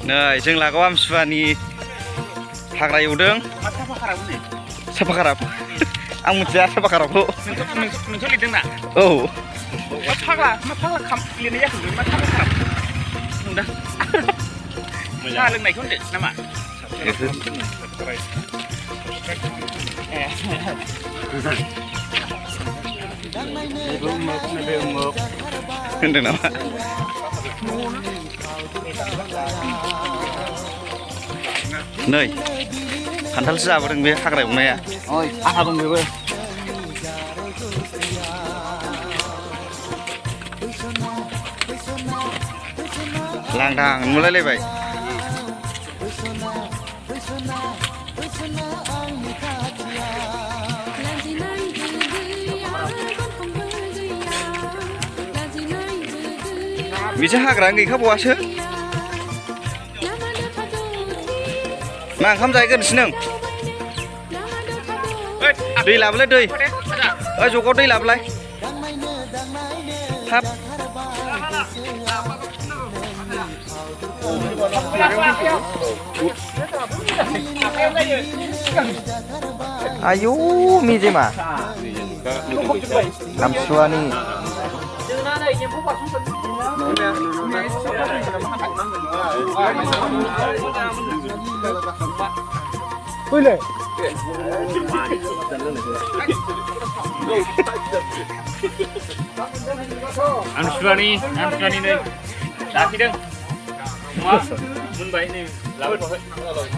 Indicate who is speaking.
Speaker 1: नै जों लागोआव आमथिसुवानि हाग्रा एवदों साफा खाराब आं मिथिया साफा खाराबखौ
Speaker 2: नोंथ' लिरदोंना
Speaker 1: औ
Speaker 2: मा फाग्ला लिरनाय जाखो मा साफा खाराब नुदों साहा लोंनायखौ होनदो नामा
Speaker 1: होनदों नामा नै खान्थालसो जाबोदों बे हाग्रा एवनाया
Speaker 2: ओइ आहा दं बेबो
Speaker 1: लांदां नुलायलायबाय बिसो हाग्रायानो गैखाबावासो मा ओंखाम जाहैगोनसि नों दै लाबोलाय दै ओइ जगाव दै लाबोलाय थाब आयौ मेजेमा आमथिसुवानि
Speaker 2: फैलाय आमथिसुवानि नै लाखिदों मोनबाय नै लाबोथ'वाखै